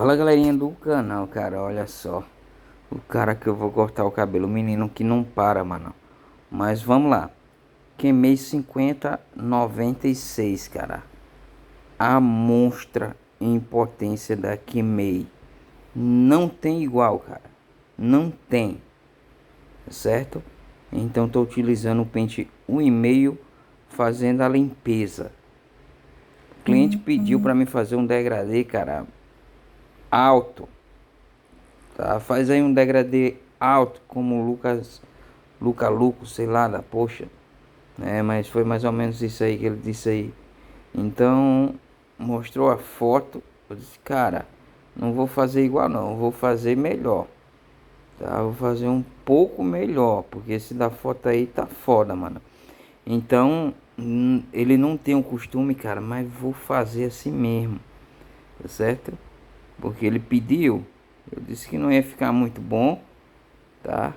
Fala galerinha do canal, cara, olha só. O cara que eu vou cortar o cabelo, o menino que não para, mano. Mas vamos lá. Queimei 50,96, cara. A monstra em potência da Queimei. Não tem igual, cara. Não tem, certo? Então tô utilizando o pente 1,5 fazendo a limpeza. O cliente pediu para mim fazer um degradê, cara, alto. Tá? Faz aí um degradê alto, como o Luca Luco, sei lá, da poxa. Né? Mas foi mais ou menos isso aí que ele disse aí. Então, mostrou a foto. Eu disse, cara, não vou fazer igual não, vou fazer melhor. Tá? Vou fazer um pouco melhor, porque esse da foto aí tá foda, mano. Então, ele não tem o costume, cara, mas vou fazer assim mesmo. Tá certo? Porque ele pediu. Eu disse que não ia ficar muito bom, tá?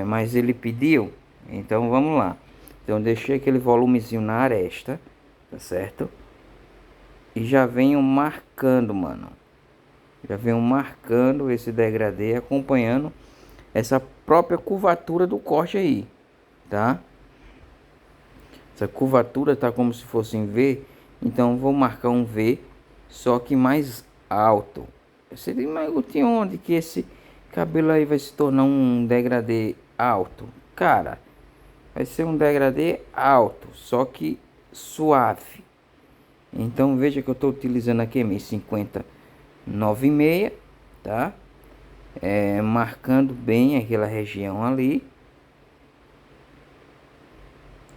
Mas ele pediu, então vamos lá. Então deixei aquele volumezinho na aresta, tá certo? E já venho marcando, mano. Já venho marcando esse degradê, acompanhando essa própria curvatura do corte aí, tá? Essa curvatura tá como se fosse em V, então vou marcar um V, só que mais alto. Você diz, mas Gutinho, onde que esse cabelo aí vai se tornar um degradê alto? Cara, vai ser um degradê alto, só que suave. Então veja que eu estou utilizando aqui minha 50,96, tá? Marcando bem aquela região ali.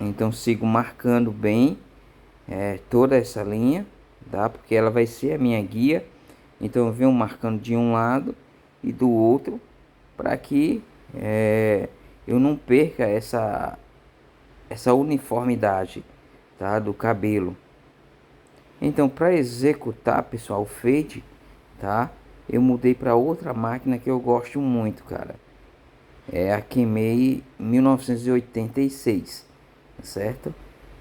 Então sigo marcando bem toda essa linha, tá? Porque ela vai ser a minha guia. Então eu venho marcando de um lado e do outro para que eu não perca essa uniformidade, tá? Do cabelo. Então para executar, pessoal, o fade, tá? Eu mudei para outra máquina que eu gosto muito, cara. É a Kemei 1986, certo?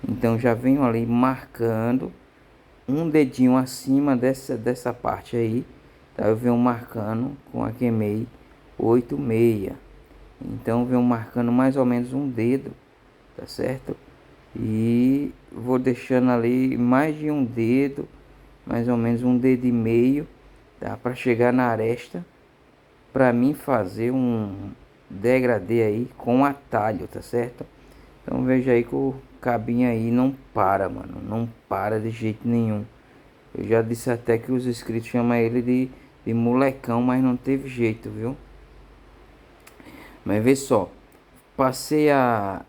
Então já venho ali marcando um dedinho acima dessa parte aí, tá? Eu venho marcando com a Kemei 86. Então venho marcando mais ou menos um dedo, tá certo? E vou deixando ali mais de um dedo, mais ou menos um dedo e meio, tá? Para chegar na aresta, para mim fazer um degradê aí com atalho, tá certo? Então veja aí que o cabinho aí não para, mano, não para de jeito nenhum. Eu já disse até que os inscritos chamam ele de molecão, mas não teve jeito, viu? Mas vê só, passei a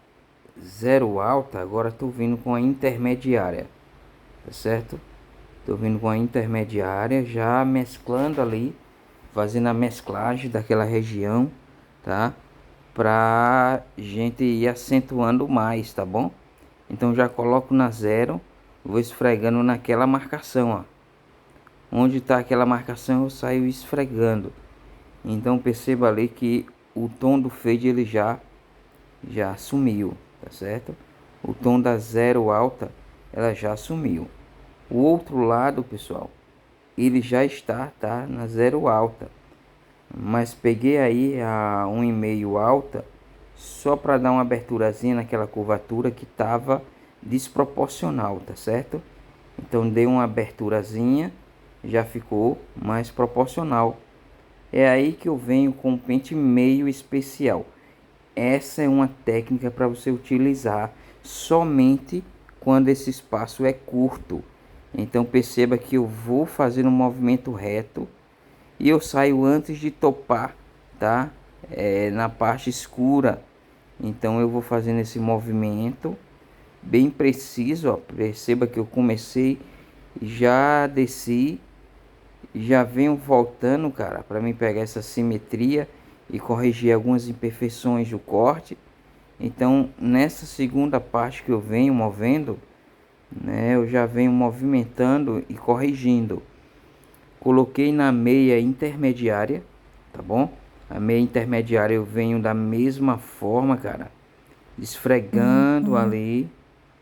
zero alta, agora tô vindo com a intermediária, tá certo? Tô vindo com a intermediária, já mesclando ali, fazendo a mesclagem daquela região, tá? Pra gente ir acentuando mais, tá bom? Então já coloco na zero, vou esfregando naquela marcação, ó. Onde tá aquela marcação eu saio esfregando. Então perceba ali que o tom do fade ele já sumiu, tá certo? O tom da zero alta ela já sumiu. O outro lado, pessoal, ele já está, tá, na zero alta. Mas peguei aí a 1,5 alta só para dar uma aberturazinha naquela curvatura que estava desproporcional, tá certo? Então dei uma aberturazinha, já ficou mais proporcional. É aí que eu venho com o pente meio especial. Essa é uma técnica para você utilizar somente quando esse espaço é curto. Então perceba que eu vou fazer um movimento reto e eu saio antes de topar, tá? Na parte escura. Então eu vou fazendo esse movimento bem preciso, ó. Perceba que eu comecei, já desci, já venho voltando, cara, para mim pegar essa simetria e corrigir algumas imperfeições do corte. Então, nessa segunda parte que eu venho movendo, né, eu já venho movimentando e corrigindo. Coloquei na meia intermediária, tá bom? A meia intermediária eu venho da mesma forma, cara, esfregando ali,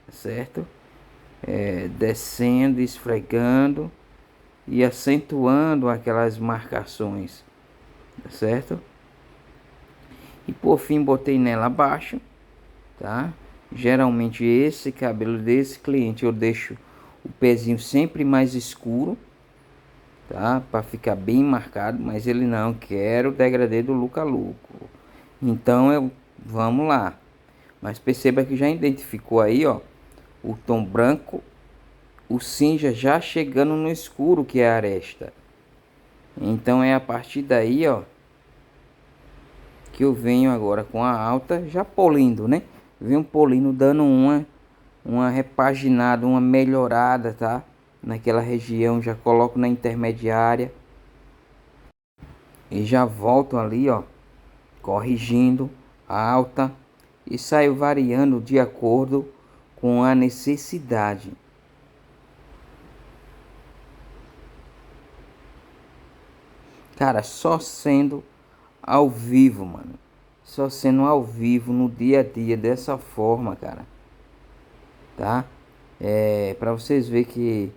certo? Descendo, esfregando e acentuando aquelas marcações, tá certo? E por fim botei nela abaixo, tá? Geralmente esse cabelo desse cliente eu deixo o pezinho sempre mais escuro, tá? Para ficar bem marcado, mas ele não quer o degradê do Luca Luco. Então vamos lá. Mas perceba que já identificou aí, ó, o tom branco, o cinza já chegando no escuro, que é a aresta. Então é a partir daí, ó, que eu venho agora com a alta já polindo, né? Venho polindo, dando uma repaginada, uma melhorada, tá? Naquela região, já coloco na intermediária e já volto ali, ó, corrigindo a alta e saio variando de acordo com a necessidade. Cara, só sendo ao vivo, mano. Só sendo ao vivo no dia a dia dessa forma, cara. Tá? Para vocês verem que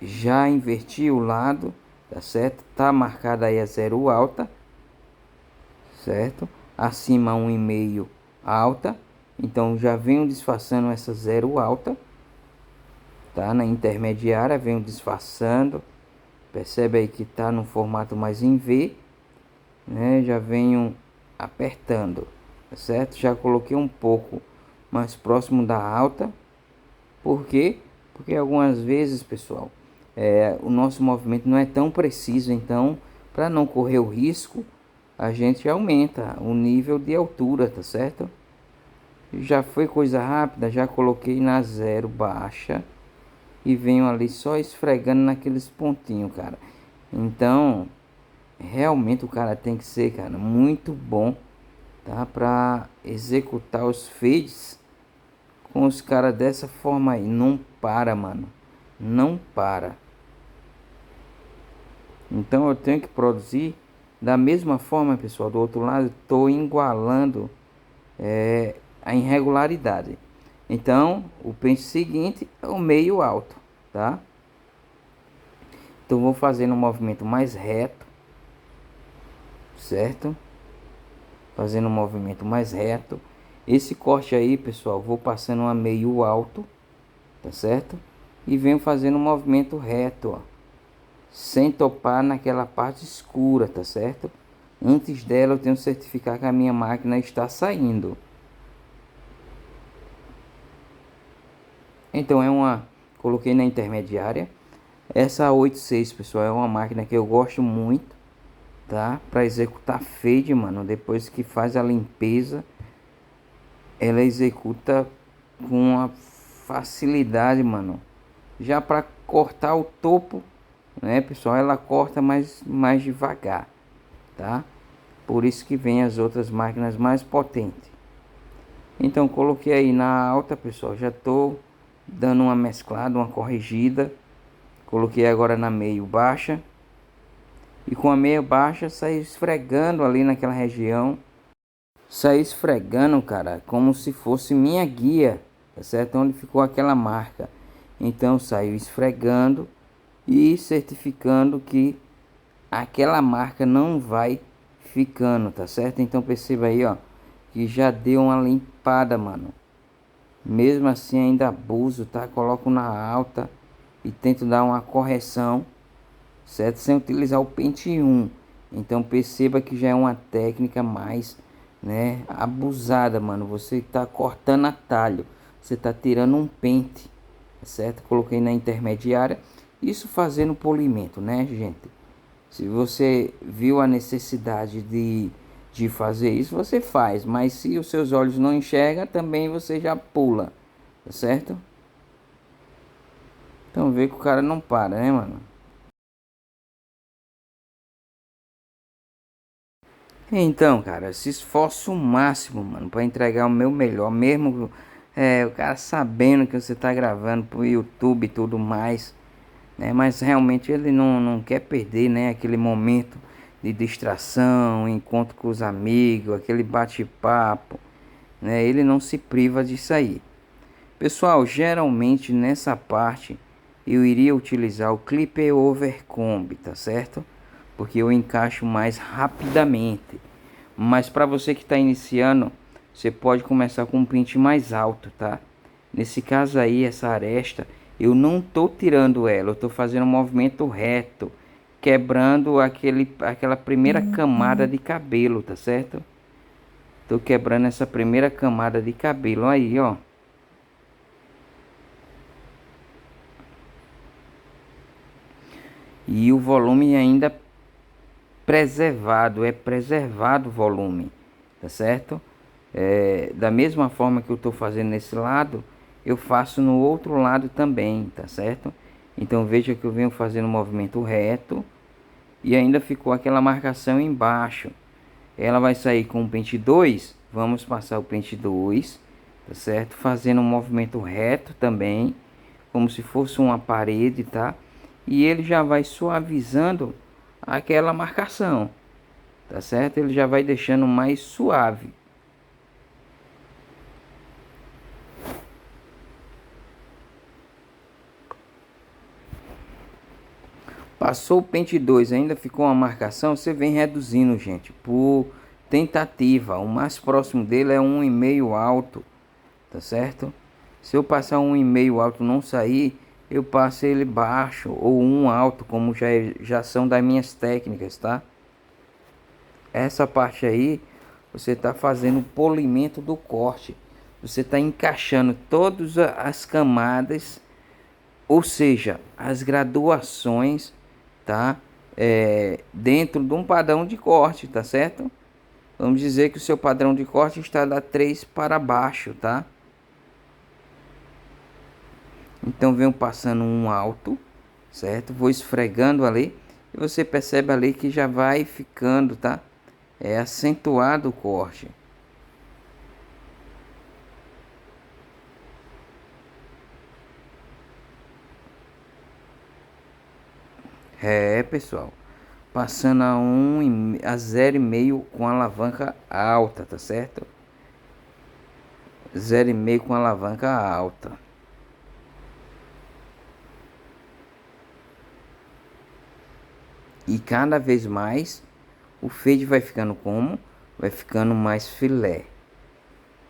já inverti o lado, tá certo? Tá marcada aí a zero alta, certo? Acima 1,5 alta. Então já venho disfarçando essa zero alta, tá? Na intermediária venho disfarçando. Percebe aí que tá no formato mais em V, né? Já venho apertando, tá certo? Já coloquei um pouco mais próximo da alta. Por quê? Porque algumas vezes, pessoal, o nosso movimento não é tão preciso, então, para não correr o risco, a gente aumenta o nível de altura, tá certo? Já foi coisa rápida, já coloquei na zero baixa e venho ali só esfregando naqueles pontinhos, cara. Então, realmente o cara tem que ser, cara, muito bom, tá? Para executar os fades com os caras dessa forma aí. Não para, mano. Não para. Então eu tenho que produzir da mesma forma, pessoal. Do outro lado, estou igualando a irregularidade. Então, o pente seguinte é o meio alto, tá? Então vou fazendo um movimento mais reto, certo? Fazendo um movimento mais reto. Esse corte aí, pessoal, vou passando a meio alto, tá certo? E venho fazendo um movimento reto, ó, sem topar naquela parte escura, tá certo? Antes dela eu tenho que certificar que a minha máquina está saindo. Então coloquei na intermediária. Essa 86, pessoal, é uma máquina que eu gosto muito, tá? Para executar fade, mano, depois que faz a limpeza, ela executa com uma facilidade, mano. Já para cortar o topo, né, pessoal, ela corta mais devagar, tá? Por isso que vem as outras máquinas mais potentes. Então coloquei aí na alta, pessoal, já tô dando uma mesclada, uma corrigida. Coloquei agora na meio baixa e com a meia baixa saí esfregando ali naquela região. Saí esfregando, cara, como se fosse minha guia, tá certo? Onde ficou aquela marca. Então saiu esfregando e certificando que aquela marca não vai ficando, tá certo? Então perceba aí, ó, que já deu uma limpada, mano. Mesmo assim ainda abuso, tá? Coloco na alta e tento dar uma correção, certo? Sem utilizar o pente 1. Então perceba que já é uma técnica mais, né, abusada, mano. Você tá cortando atalho, você tá tirando um pente, certo? Coloquei na intermediária, isso fazendo polimento, né, gente? Se você viu a necessidade de fazer isso, você faz. Mas se os seus olhos não enxergam, também você já pula, tá certo? Então vê que o cara não para, né, mano? Então, cara, se esforça o máximo, mano, para entregar o meu melhor, mesmo o cara sabendo que você tá gravando pro YouTube e tudo mais, né? Mas realmente ele não quer perder, né? Aquele momento de distração, encontro com os amigos, aquele bate-papo, né? Ele não se priva disso aí. Pessoal, geralmente nessa parte eu iria utilizar o Clipper Overcomb, tá certo? Porque eu encaixo mais rapidamente. Mas para você que está iniciando, você pode começar com um pente mais alto, tá? Nesse caso aí, essa aresta, eu não tô tirando ela, eu tô fazendo um movimento reto, quebrando aquela primeira camada de cabelo, tá certo? Tô quebrando essa primeira camada de cabelo aí, ó. E o volume ainda preservado, é preservado o volume, tá certo? Da mesma forma que eu estou fazendo nesse lado, eu faço no outro lado também, tá certo? Então veja que eu venho fazendo um movimento reto e ainda ficou aquela marcação embaixo. Ela vai sair com o pente 2, vamos passar o pente 2, tá certo? Fazendo um movimento reto também, como se fosse uma parede, tá? E ele já vai suavizando aquela marcação, tá certo? Ele já vai deixando mais suave. Passou o pente 2, ainda ficou uma marcação, você vem reduzindo, gente, por tentativa. O mais próximo dele é 1,5 alto, tá certo? Se eu passar 1,5 alto não sair, eu passo ele baixo ou 1 alto, como já são das minhas técnicas, tá? Essa parte aí, você está fazendo o polimento do corte. Você está encaixando todas as camadas, ou seja, as graduações, tá? Dentro de um padrão de corte, tá certo? Vamos dizer que o seu padrão de corte está da 3 para baixo, tá? Então venho passando um alto, certo? Vou esfregando ali e você percebe ali que já vai ficando, tá? É acentuado o corte. Pessoal, passando a 0,5 com alavanca alta, tá certo? 0,5 com alavanca alta. E cada vez mais o fade vai ficando como? Vai ficando mais filé.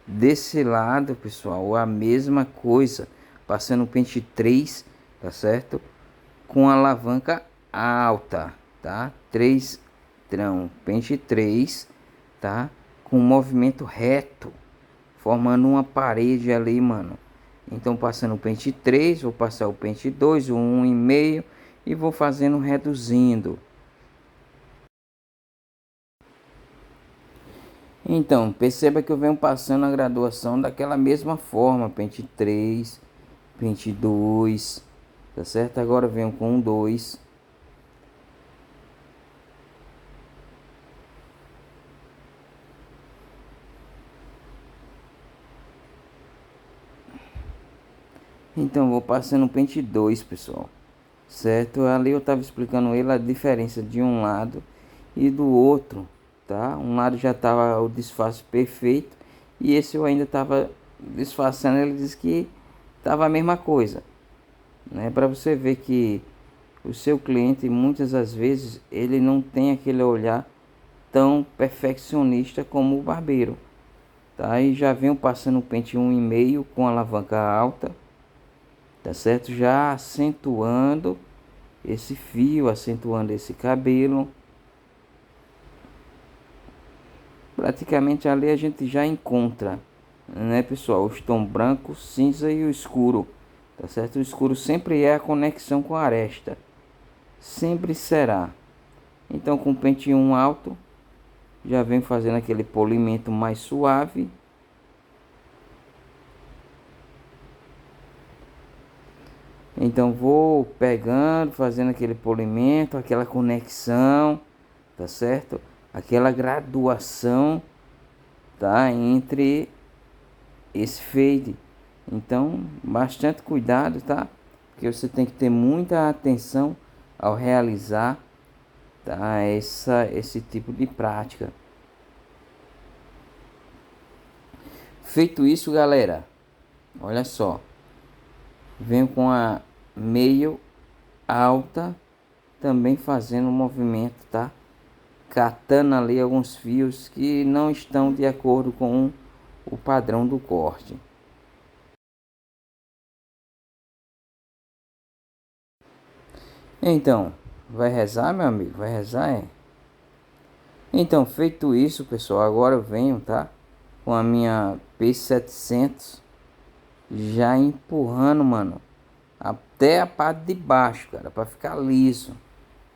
Desse lado, pessoal, a mesma coisa, passando o pente 3, tá certo? Com alavanca alta, tá? 3 pente 3, tá? Com movimento reto, formando uma parede ali, mano. Então passando o pente 3, vou passar o pente 2, o 1,5 e vou fazendo reduzindo. Então, perceba que eu venho passando a graduação daquela mesma forma, pente 3, pente 2, tá certo? Agora eu venho com um 2. Então, vou passando o pente 2, pessoal. Certo? Ali eu estava explicando ele a diferença de um lado e do outro, tá? Um lado já estava o disfarce perfeito e esse eu ainda estava disfarçando. Ele disse que estava a mesma coisa, né? Para você ver que o seu cliente muitas das vezes ele não tem aquele olhar tão perfeccionista como o barbeiro, tá? E já venho passando o pente 1,5 com alavanca alta, tá certo? Já acentuando esse fio, acentuando esse cabelo. Praticamente ali a gente já encontra, né, pessoal, os tons branco, cinza e o escuro, tá certo? O escuro sempre é a conexão com a aresta, sempre será. Então com o pente 1 alto, já vem fazendo aquele polimento mais suave. Então vou pegando, fazendo aquele polimento, aquela conexão, tá certo? Aquela graduação, tá? Entre esse fade. Então, bastante cuidado, tá? Porque você tem que ter muita atenção ao realizar, tá? Esse tipo de prática. Feito isso, galera, olha só. Venho com meio alta, também fazendo um movimento, tá? Catando ali alguns fios que não estão de acordo com o padrão do corte. Então, vai rezar, meu amigo? Vai rezar, é? Então, feito isso, pessoal, agora eu venho, tá? Com a minha P700 já empurrando, mano, até a parte de baixo, cara, para ficar liso.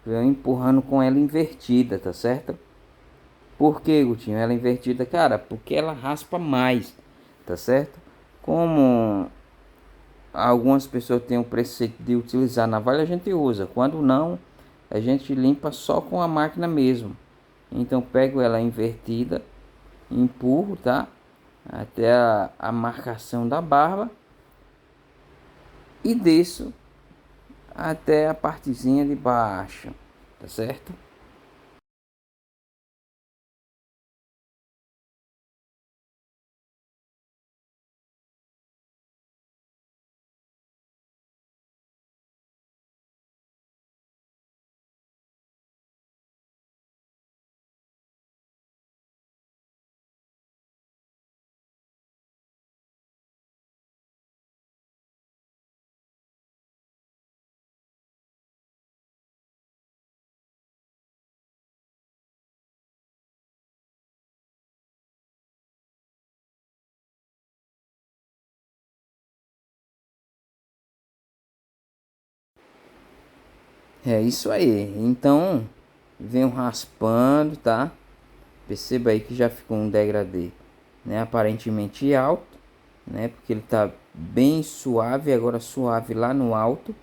Eu empurrando com ela invertida, tá certo? Por que, Gutinho? Ela invertida, cara, porque ela raspa mais, tá certo? Como algumas pessoas têm o preceito de utilizar navalha, a gente usa. Quando não, a gente limpa só com a máquina mesmo. Então pego ela invertida, empurro, tá? Até a marcação da barba e desço até a partezinha de baixo, tá certo? É isso aí. Então, venho raspando, tá? Perceba aí que já ficou um degradê, né? Aparentemente alto, né? Porque ele tá bem suave, agora suave lá no alto,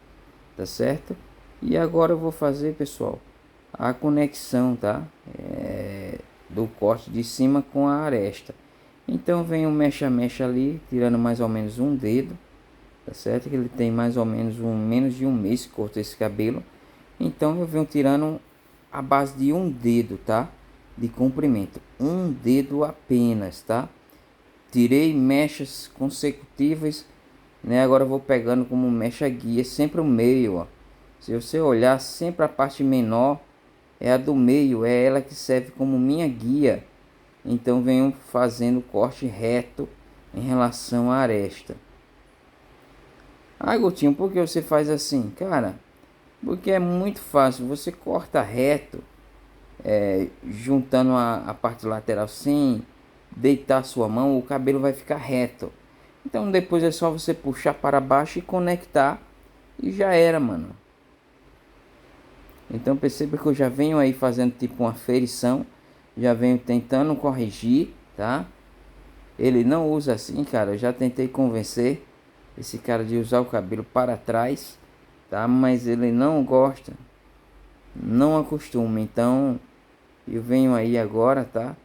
tá certo? E agora eu vou fazer, pessoal, a conexão, tá? Do corte de cima com a aresta. Então venho mecha mecha ali, tirando mais ou menos um dedo, tá certo? Que ele tem mais ou menos menos de um mês que cortou esse cabelo. Então eu venho tirando a base de um dedo, tá? De comprimento, um dedo apenas, tá? Tirei mechas consecutivas, né? Agora eu vou pegando como mecha guia, sempre o meio, ó. Se você olhar, sempre a parte menor é a do meio, é ela que serve como minha guia. Então venho fazendo corte reto em relação à aresta. Ah, Gotinho, por que você faz assim? Cara, porque é muito fácil. Você corta reto, juntando a parte lateral sem deitar sua mão, o cabelo vai ficar reto. Então depois é só você puxar para baixo e conectar e já era, mano. Então perceba que eu já venho aí fazendo tipo uma ferição, já venho tentando corrigir, tá? Ele não usa assim, cara. Eu já tentei convencer esse cara de usar o cabelo para trás, tá? Mas ele não gosta, não acostuma. Então eu venho aí agora, tá?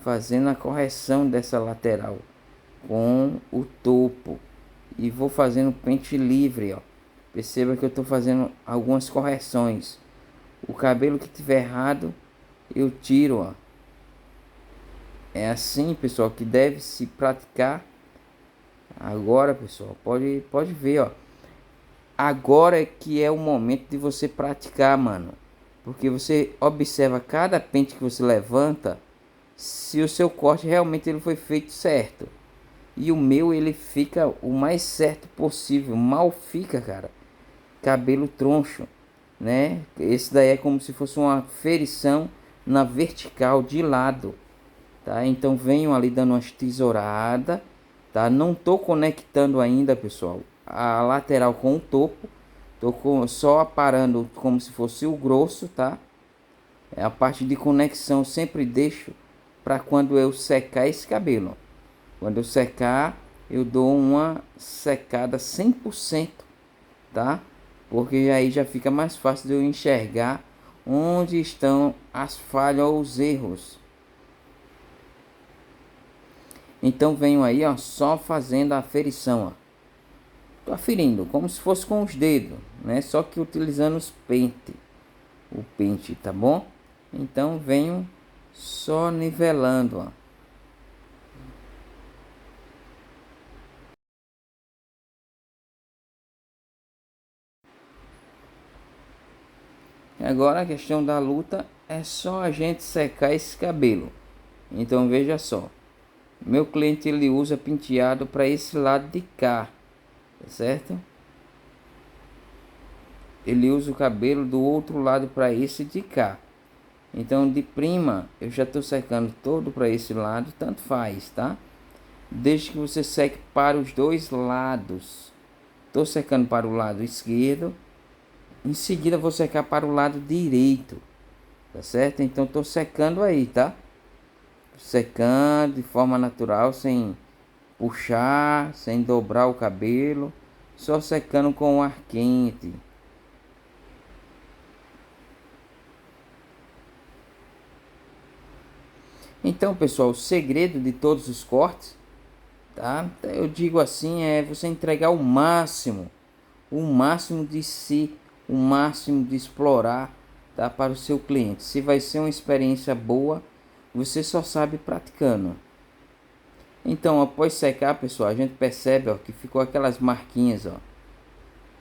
Fazendo a correção dessa lateral com o topo e vou fazendo pente livre, ó. Perceba que eu estou fazendo algumas correções. O cabelo que tiver errado, eu tiro, ó. É assim, pessoal, que deve se praticar. Agora, pessoal, pode ver, ó. Agora é que é o momento de você praticar, mano. Porque você observa cada pente que você levanta, se o seu corte realmente ele foi feito certo. E o meu ele fica o mais certo possível. Mal fica, cara. Cabelo troncho, né? Esse daí é como se fosse uma ferição na vertical de lado, tá? Então venho ali dando umas tesouradas, tá? Não tô conectando ainda, pessoal, a lateral com o topo. Só aparando como se fosse o grosso, tá? É a parte de conexão eu sempre deixo para quando eu secar esse cabelo. Quando eu secar, eu dou uma secada 100%, tá? Porque aí já fica mais fácil de eu enxergar onde estão as falhas ou os erros. Então venho aí, ó, só fazendo a aferição, ó. Tô aferindo como se fosse com os dedos, né? Só que utilizando o pente, tá bom? Então venho só nivelando, ó. Agora a questão da luta é só a gente secar esse cabelo. Então veja só, meu cliente ele usa penteado para esse lado de cá, tá certo? Ele usa o cabelo do outro lado para esse de cá. Então de prima eu já estou secando todo para esse lado, tanto faz, tá? Desde que você seque para os dois lados. Estou secando para o lado esquerdo, em seguida vou secar para o lado direito, tá certo? Então estou secando aí, tá? Secando de forma natural, sem puxar, sem dobrar o cabelo, só secando com o ar quente. Então, pessoal, o segredo de todos os cortes, tá? Eu digo assim, é você entregar o máximo de si, o máximo de explorar, tá? Para o seu cliente. Se vai ser uma experiência boa, você só sabe praticando. Então, após secar, pessoal, a gente percebe, ó, que ficou aquelas marquinhas, ó.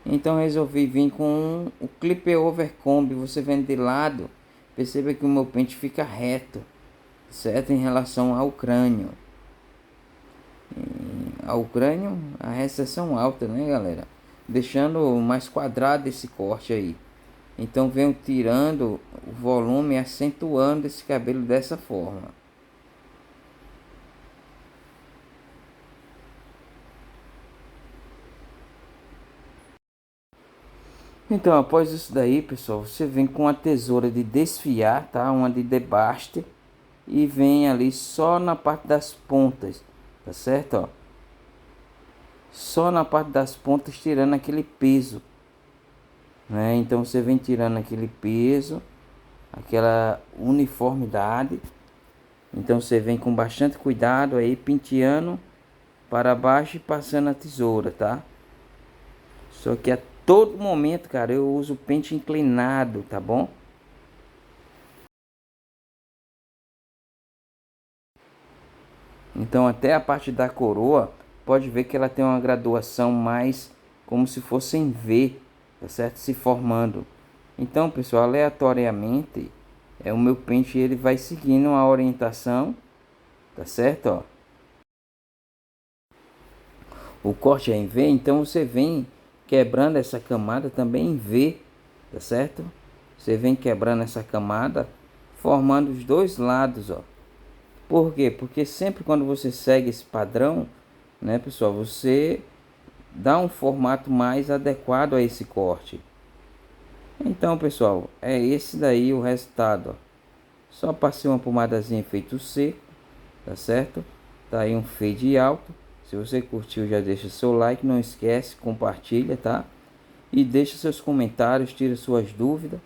Então, resolvi vir com o Clip Over Comb. Você vendo de lado, perceba que o meu pente fica reto, certo? Em relação ao crânio. Ao crânio, a recessão alta, né, galera? Deixando mais quadrado esse corte aí. Então, venho tirando o volume, acentuando esse cabelo dessa forma. Então, após isso daí, pessoal, você vem com a tesoura de desfiar, tá? Uma de debaste. E vem ali só na parte das pontas, tá certo? Ó. Só na parte das pontas, tirando aquele peso, né? Então, você vem tirando aquele peso, aquela uniformidade. Então, você vem com bastante cuidado aí, penteando para baixo e passando a tesoura, tá? Só que a todo momento, cara, eu uso pente inclinado, tá bom? Então até a parte da coroa, pode ver que ela tem uma graduação mais como se fosse em V, tá certo? Se formando. Então, pessoal, aleatoriamente, o meu pente ele vai seguindo a orientação, tá certo? Ó. O corte é em V, então você vem quebrando essa camada também em V, tá certo? Você vem quebrando essa camada, formando os dois lados, ó. Por quê? Porque sempre quando você segue esse padrão, né, pessoal, você dá um formato mais adequado a esse corte. Então, pessoal, é esse daí o resultado, ó. Só passei uma pomadazinha efeito seco, tá certo? Tá aí um fade alto. Se você curtiu, já deixa seu like, não esquece, compartilha, tá? E deixa seus comentários, tira suas dúvidas.